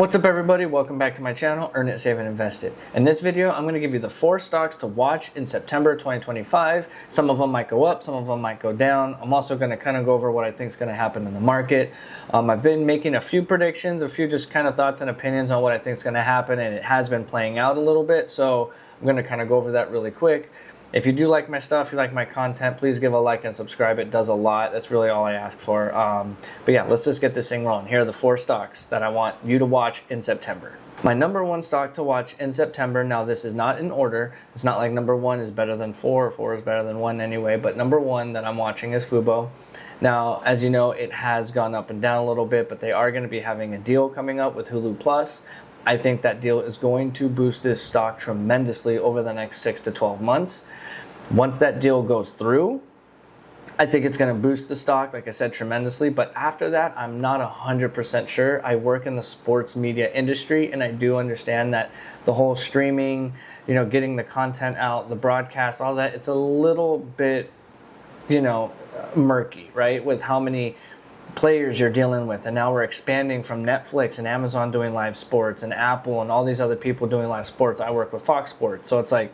What's up everybody, welcome back to my channel, Earn It, Save and Invest It. In this video, I'm going to give you the 4 stocks to watch in September 2025. Some of them might go up, some of them might go down. I'm also going to kind of go over what I think is going to happen in the market. I've been making a few predictions, a few just kind of thoughts and opinions on what I think is going to happen, and it has been playing out a little bit, so I'm going to kind of go over that really quick. If you do like my stuff, you like my content, please give a like and subscribe. It does a lot. That's really all I ask for. But yeah, let's just get this thing rolling. Here are the 4 stocks that I want you to watch in September. My number 1 stock to watch in September, now this is not in order. It's not like number 1 is better than 4 or 4 is better than 1 anyway, but number 1 that I'm watching is Fubo. Now, as you know, it has gone up and down a little bit, but they are going to be having a deal coming up with Hulu Plus. I think that deal is going to boost this stock tremendously over the next 6 to 12 months. Once that deal goes through, I think it's going to boost the stock, like I said, tremendously. But after that, I'm not 100% sure. I work in the sports media industry, and I do understand that the whole streaming, getting the content out, the broadcast, all that, it's a little bit, murky, right? With how many players you're dealing with, and now we're expanding from Netflix and Amazon doing live sports and Apple and all these other people doing live sports. I work with Fox Sports, so it's like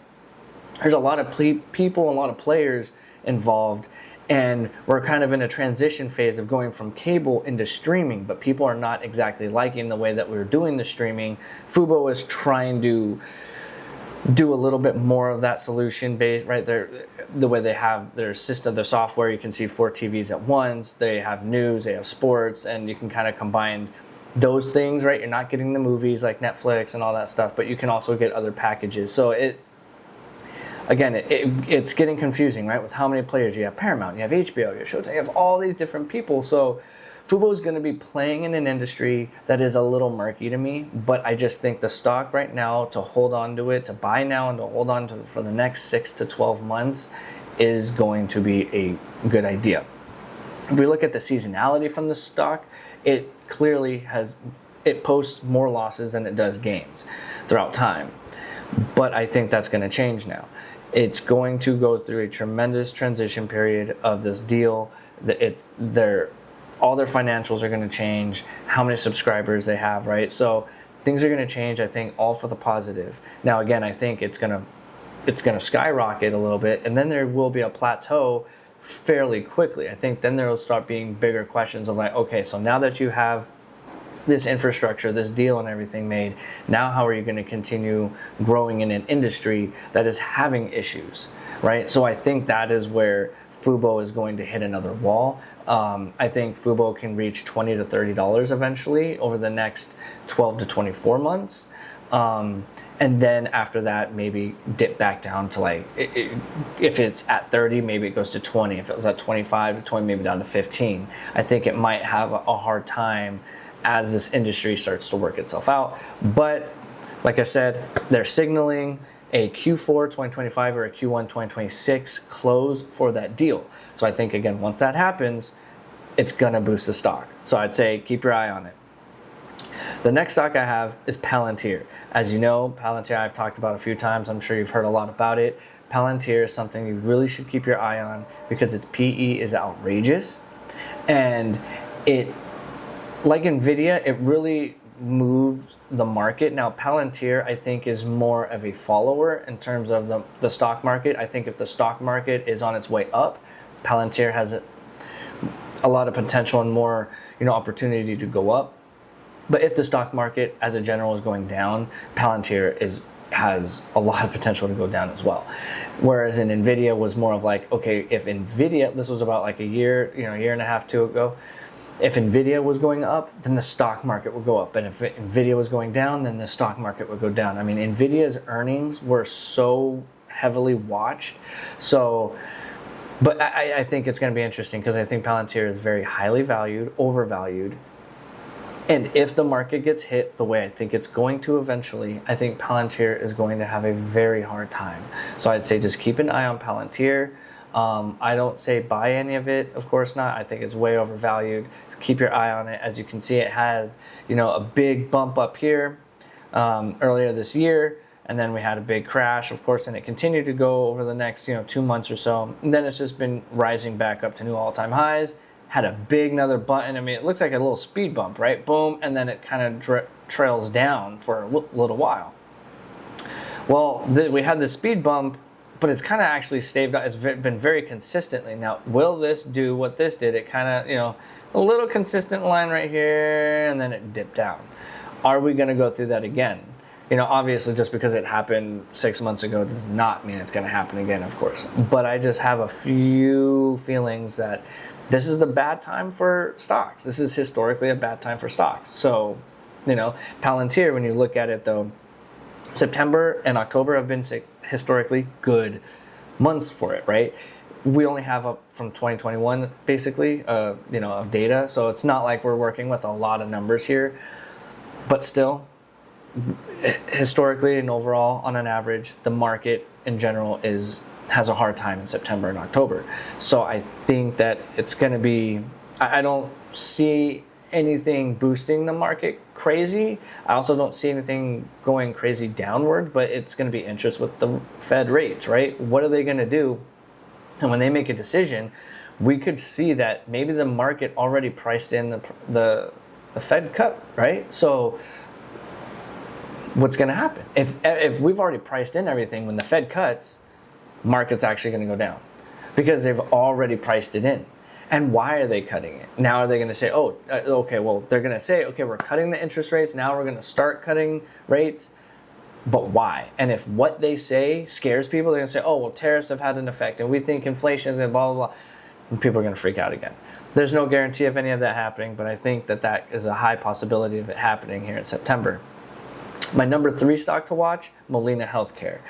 there's a lot of people, a lot of players involved, and we're kind of in a transition phase of going from cable into streaming, but people are not exactly liking the way that we're doing the streaming. Fubo is trying to do a little bit more of that solution based, right? The way they have their system, their software, you can see 4 TVs at once. They have news, they have sports, and you can kind of combine those things, right? You're not getting the movies like Netflix and all that stuff, but you can also get other packages. So it's getting confusing, right? With how many players you have. Paramount, you have HBO, you have Showtime, you have all these different people. So Fubo is going to be playing in an industry that is a little murky to me, but I just think the stock right now, to hold on to it, to buy now and to hold on to for the next 6 to 12 months is going to be a good idea. If we look at the seasonality from the stock, it clearly it posts more losses than it does gains throughout time. But I think that's going to change now. It's going to go through a tremendous transition period of this deal. All their financials are going to change, how many subscribers they have, right? So things are going to change, I think, all for the positive. Now, again, I think it's going to skyrocket a little bit, and then there will be a plateau fairly quickly. I think then there will start being bigger questions of like, okay, so now that you have this infrastructure, this deal and everything made, now how are you going to continue growing in an industry that is having issues, right? So I think that is where Fubo is going to hit another wall. I think Fubo can reach $20 to $30 eventually over the next 12 to 24 months. And then after that, maybe dip back down to if it's at 30, maybe it goes to 20. If it was at 25 to 20, maybe down to 15. I think it might have a hard time as this industry starts to work itself out. But like I said, they're signaling a Q4 2025 or a Q1 2026 close for that deal. So I think, again, once that happens, it's going to boost the stock. So I'd say keep your eye on it. The next stock I have is Palantir. As you know, Palantir I've talked about a few times. I'm sure you've heard a lot about it. Palantir is something you really should keep your eye on because its PE is outrageous. And like Nvidia, it really moved the market. Now, Palantir, I think, is more of a follower in terms of the stock market. I think if the stock market is on its way up, Palantir has a lot of potential and more, opportunity to go up. But if the stock market as a general is going down, Palantir has a lot of potential to go down as well. Whereas in Nvidia was more of like, okay, if Nvidia, this was about like a year and a half, 2 ago, if Nvidia was going up, then the stock market would go up. And if Nvidia was going down, then the stock market would go down. I mean, Nvidia's earnings were so heavily watched. But I think it's going to be interesting because I think Palantir is very highly valued, overvalued. And if the market gets hit the way I think it's going to eventually, I think Palantir is going to have a very hard time. So I'd say just keep an eye on Palantir. I don't say buy any of it, of course not. I think it's way overvalued. Keep your eye on it. As you can see, it had, a big bump up here earlier this year, and then we had a big crash, of course, and it continued to go over the next, 2 months or so. And then it's just been rising back up to new all-time highs, had a big another button. I mean, it looks like a little speed bump, right? Boom, and then it kind of trails down for a little while. Well, we had the speed bump, but it's kind of actually staved out. It's been very consistently. Now, will this do what this did? It kind of, a little consistent line right here, and then it dipped down. Are we going to go through that again? Obviously, just because it happened 6 months ago does not mean it's going to happen again, of course. But I just have a few feelings that this is the bad time for stocks. This is historically a bad time for stocks. So, Palantir, when you look at it, though, September and October have been historically good months for it, right? We only have up from 2021, basically, of data. So it's not like we're working with a lot of numbers here. But still, historically and overall, on an average, the market in general has a hard time in September and October. So I think that it's going to be, I don't see anything boosting the market crazy. I also don't see anything going crazy downward, but it's going to be interest with the Fed rates, right? What are they going to do? And when they make a decision, we could see that maybe the market already priced in the Fed cut, right? So what's going to happen? If we've already priced in everything, when the Fed cuts, market's actually going to go down because they've already priced it in. And why are they cutting it? Now are they going to say, they're going to say, okay, we're cutting the interest rates. Now we're going to start cutting rates. But why? And if what they say scares people, they're going to say, tariffs have had an effect and we think inflation is blah, blah, blah. And people are going to freak out again. There's no guarantee of any of that happening, but I think that is a high possibility of it happening here in September. My number 3 stock to watch, Molina Healthcare.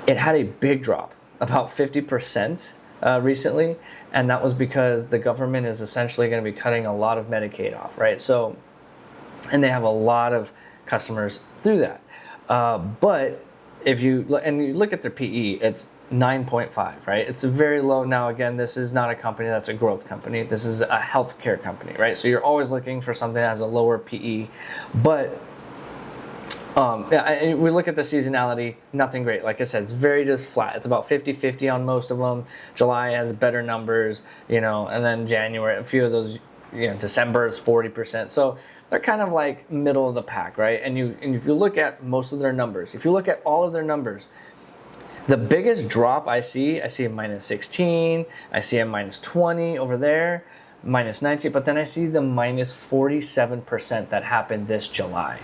It had a big drop, about 50%. Recently, and that was because the government is essentially going to be cutting a lot of Medicaid off, right? So, and they have a lot of customers through that. But if you look at their PE, it's 9.5, right? It's a very low. Now, again, this is not a company that's a growth company. This is a healthcare company, right? So you're always looking for something that has a lower PE, but and we look at the seasonality, nothing great. Like I said, it's very just flat. It's about 50-50 on most of them. July has better numbers, and then January, a few of those, December is 40%. So they're kind of like middle of the pack, right? And if you look at most of their numbers, if you look at all of their numbers, the biggest drop I see a -16, I see a -20 over there, -19, but then I see the -47% that happened this July.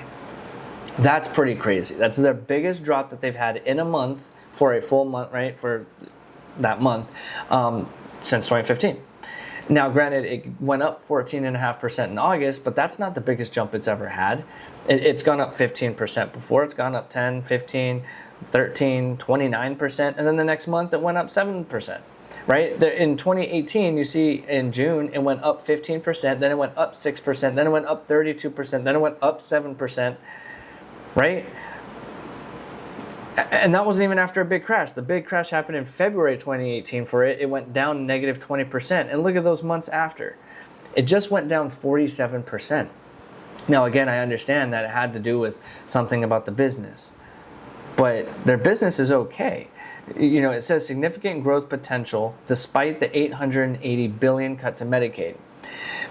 That's pretty crazy. That's their biggest drop that they've had in a month for a full month, right? For that month since 2015. Now, granted, it went up 14.5% in August, but that's not the biggest jump it's ever had. It's gone up 15% before. It's gone up 10, 15, 13, 29%. And then the next month, it went up 7%. Right? In 2018, you see in June, it went up 15%. Then it went up 6%. Then it went up 32%. Then it went up 7%. Right? And that wasn't even after a big crash. The big crash happened in February 2018 for it. It went down -20%. And look at those months after. It just went down 47%. Now, again, I understand that it had to do with something about the business. But their business is okay. It says significant growth potential despite the $880 billion cut to Medicaid.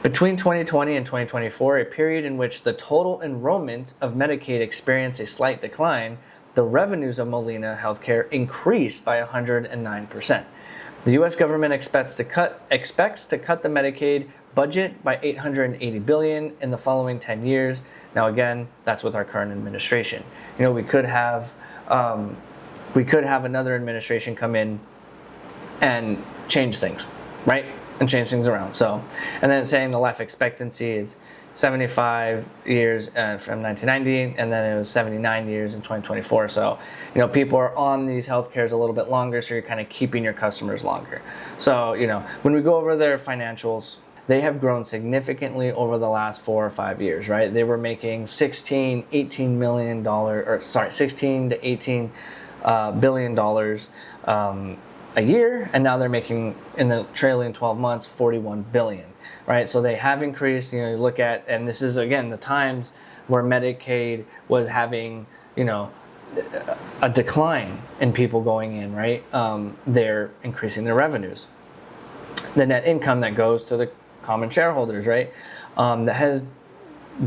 Between 2020 and 2024, a period in which the total enrollment of Medicaid experienced a slight decline, the revenues of Molina Healthcare increased by 109%. The U.S. government expects to cut the Medicaid budget by $880 billion in the following 10 years. Now, again, that's with our current administration. We could have another administration come in and change things, right? And change things around. So, and then saying the life expectancy is 75 years from 1990, and then it was 79 years in 2024. So, people are on these health cares a little bit longer, so you're kind of keeping your customers longer. So, when we go over their financials, they have grown significantly over the last 4 or 5 years, right? They were making $16 to $18 billion a year, and now they're making, in the trailing 12 months, $41 billion, right? So they have increased. You look at, and this is again the times where Medicaid was having, a decline in people going in, right? They're increasing their revenues. the net income that goes to the common shareholders, right? That has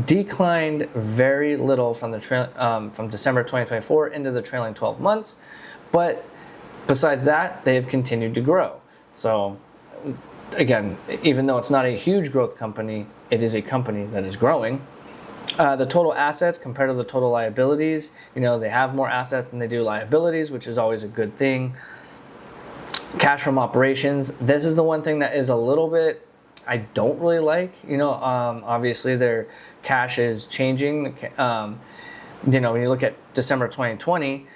declined very little from from December 2024 into the trailing 12 months, but besides that, they have continued to grow. So again, even though it's not a huge growth company, it is a company that is growing. The total assets compared to the total liabilities, they have more assets than they do liabilities, which is always a good thing. Cash from operations, this is the one thing that is a little bit I don't really like. Obviously their cash is changing. When you look at December 2020,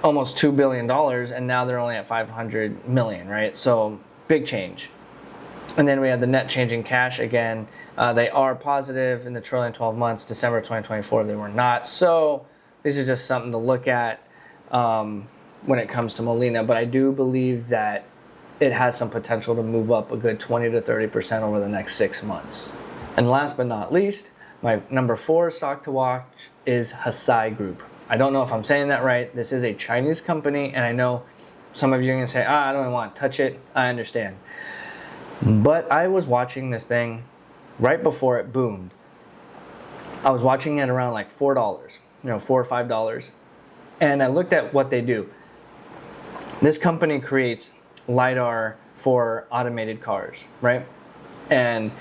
almost $2 billion, and now they're only at 500 million, right? So big change. And then we have the net change in cash again. They are positive in the trailing 12 months. December 2024, they were not. So this is just something to look at when it comes to Molina. But I do believe that it has some potential to move up a good 20 to 30% over the next 6 months. And last but not least, my number 4 stock to watch is Hesai Group. I don't know if I'm saying that right. This is a Chinese company, and I know some of you are going to say, I don't want to touch it. I understand. But I was watching this thing right before it boomed. I was watching it around like $4, $4 or $5. And I looked at what they do. This company creates LiDAR for automated cars, right? And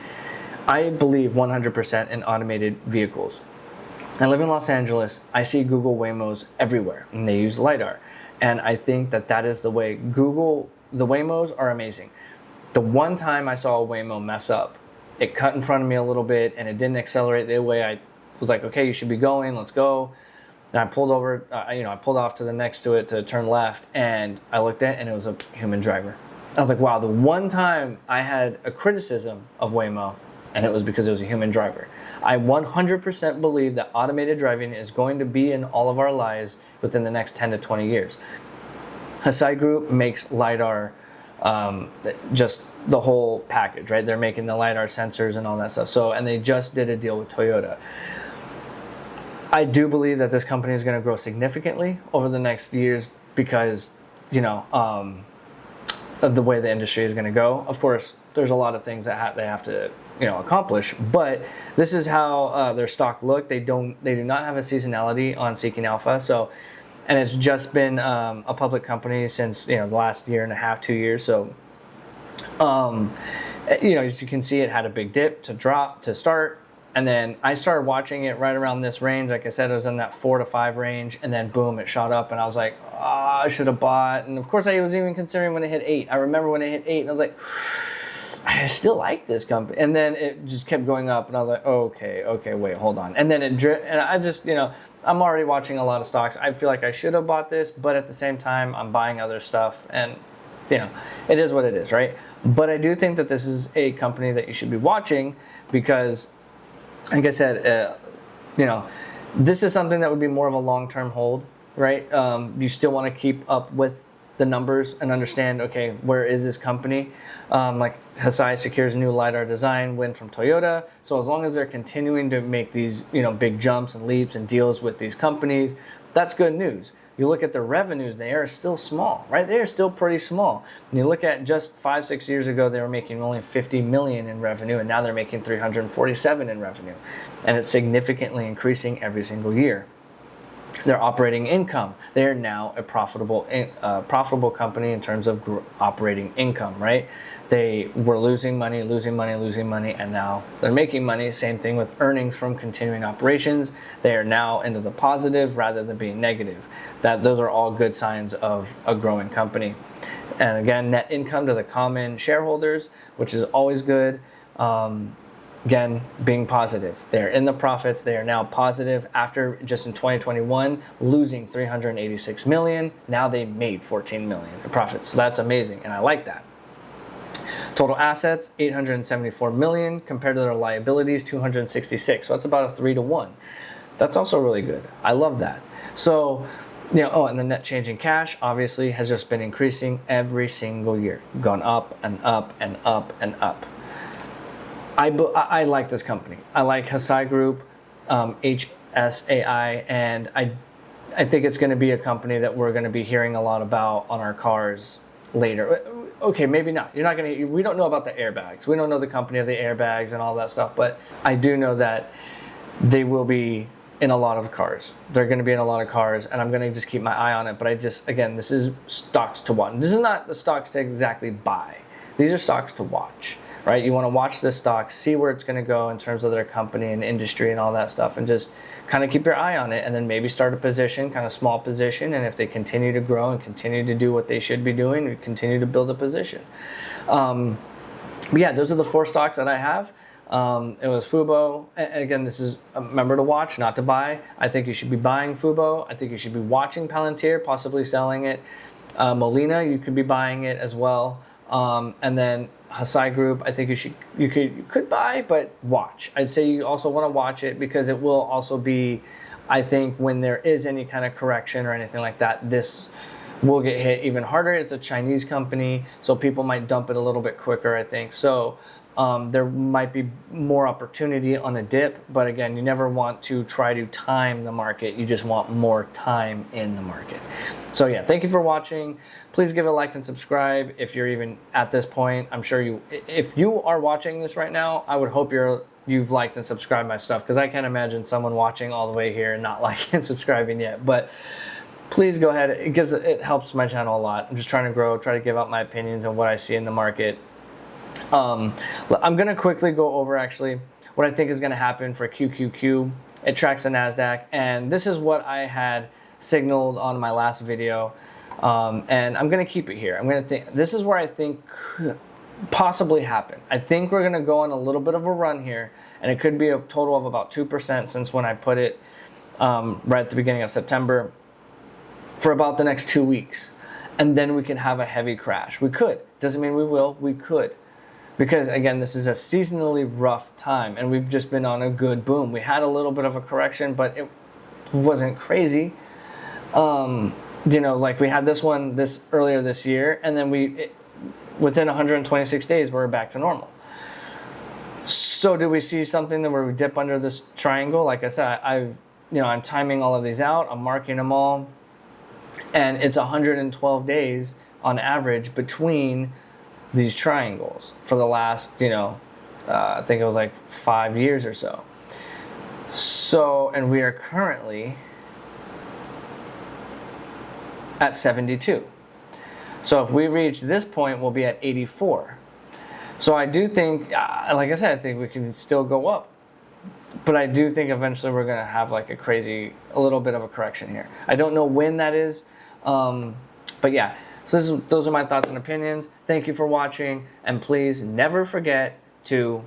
I believe 100% in automated vehicles. I live in Los Angeles. I see Google Waymos everywhere, and they use LiDAR. And I think that is the way the Waymos are amazing. The one time I saw a Waymo mess up, it cut in front of me a little bit, and it didn't accelerate the way I was like, okay, you should be going, let's go. And I pulled over, I pulled off to the next to it to turn left, and I looked at it, and it was a human driver. I was like, wow, the one time I had a criticism of Waymo, and it was because it was a human driver. I 100% believe that automated driving is going to be in all of our lives within the next 10 to 20 years. Hesai Group makes LiDAR, just the whole package, right? They're making the LiDAR sensors and all that stuff. And they just did a deal with Toyota. I do believe that this company is going to grow significantly over the next years because, of the way the industry is going to go. Of course, there's a lot of things that they have to, accomplish. But this is how their stock look. They do not have a seasonality on Seeking Alpha. And it's just been a public company since the last year and a half, 2 years. So, as you can see, it had a big dip to drop to start. And then I started watching it right around this range. Like I said, it was in that 4 to 5 range. And then boom, it shot up. And I was like, I should have bought. And of course, I was even considering when it hit 8. I remember when it hit 8 and I was like, I still like this company. And then it just kept going up. And I was like, okay, wait, hold on. And then and I just, I'm already watching a lot of stocks. I feel like I should have bought this. But at the same time, I'm buying other stuff. And, it is what it is, right? But I do think that this is a company that you should be watching because, like I said, this is something that would be more of a long-term hold, right? You still want to keep up with the numbers and understand, okay, where is this company? Like Hesai secures a new LiDAR design win from Toyota. So as long as they're continuing to make these, big jumps and leaps and deals with these companies, that's good news. You look at the revenues, they are still small, right? They are still pretty small. And you look at just 5-6 years ago, they were making only 50 million in revenue, and now they're making 347 in revenue. And it's significantly increasing every single year. Their operating income, they are now a profitable company in terms of operating income, right? They were losing money, and now they're making money. Same thing with earnings from continuing operations. They are now into the positive rather than being negative. Those are all good signs of a growing company. And again, net income to the common shareholders, which is always good. Again, being positive. They're in the profits. They are now positive after just in 2021 losing 386 million. Now they made 14 million in profits. So that's amazing, and I like that. Total assets 874 million compared to their liabilities 266. So that's about a 3 to 1. That's also really good. I love that. So, and the net change in cash obviously has just been increasing every single year, gone up and up and up and up. I like this company. I like Hesai Group, HSAI, and I think it's going to be a company that we're going to be hearing a lot about on our cars later. okay, maybe not. You're not going to, we don't know about the airbags. We don't know the company of the airbags and all that stuff, but I do know that they will be in a lot of cars. They're going to be in a lot of cars, and I'm going to just keep my eye on it. But I just, again, this is stocks to watch. This is not the stocks to exactly buy. These are stocks to watch, right? You want to watch this stock, see where it's going to go in terms of their company and industry and all that stuff, and just kind of keep your eye on it, and then maybe start a position, kind of small position, and if they continue to grow and continue to do what they should be doing, we continue to build a position. But yeah, those are the 4 stocks that I have. It was Fubo. And again, this is, remember to watch, not to buy. I think you should be buying Fubo. I think you should be watching Palantir, possibly selling it. Molina, you could be buying it as well. And then Hesai Group, I think you could buy, but watch. I'd say you also want to watch it because it will also be, I think, when there is any kind of correction or anything like that, this will get hit even harder. It's a Chinese company, so people might dump it a little bit quicker, I think. So there might be more opportunity on a dip, but again, you never want to try to time the market. You just want more time in the market. So yeah, thank you for watching. Please give it a like and subscribe if you're even at this point. I'm sure if you are watching this right now, I would hope you've liked and subscribed my stuff, because I can't imagine someone watching all the way here and not liking and subscribing yet. But please go ahead. It helps my channel a lot. I'm just trying to grow, try to give out my opinions on what I see in the market. I'm going to quickly go over actually what I think is going to happen for QQQ. It tracks the NASDAQ, and this is what I had signaled on my last video, and I'm going to keep it here. I'm going to think, this is where I think could possibly happen. I think we're going to go on a little bit of a run here, and it could be a total of about 2% since when I put it right at the beginning of September, for about the next 2 weeks, and then we can have a heavy crash. We could. Doesn't mean we will. We could. Because, again, this is a seasonally rough time, and we've just been on a good boom. We had a little bit of a correction, but it wasn't crazy. You know, like we had this one earlier this year, and then within 126 days, we're back to normal. So do we see something that where we dip under this triangle? Like I said, I'm timing all of these out. I'm marking them all, and it's 112 days on average between these triangles for the last, I think it was like 5 years or so. So, and we are currently at 72. So if we reach this point, we'll be at 84. So I do think, like I said, I think we can still go up. But I do think eventually we're going to have like a little bit of a correction here. I don't know when that is, but yeah. So those are my thoughts and opinions. Thank you for watching, and please never forget to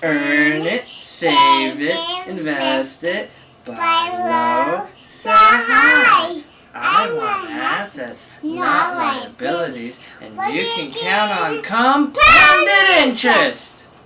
earn it, save it, invest it, buy low, sell high. I want assets, not liabilities, and you can count on compounded interest.